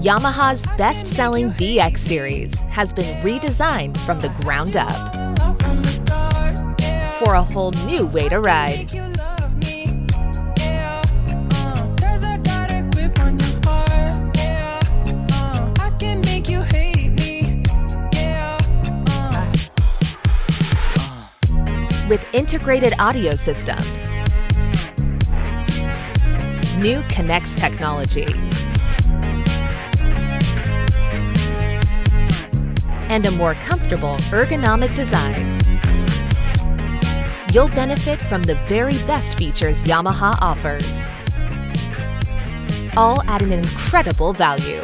Yamaha's best-selling VX series has been redesigned from the ground up for a whole new way to ride. With integrated audio systems, new Connects technology, and a more comfortable ergonomic design, you'll benefit from the very best features Yamaha offers, all at an incredible value.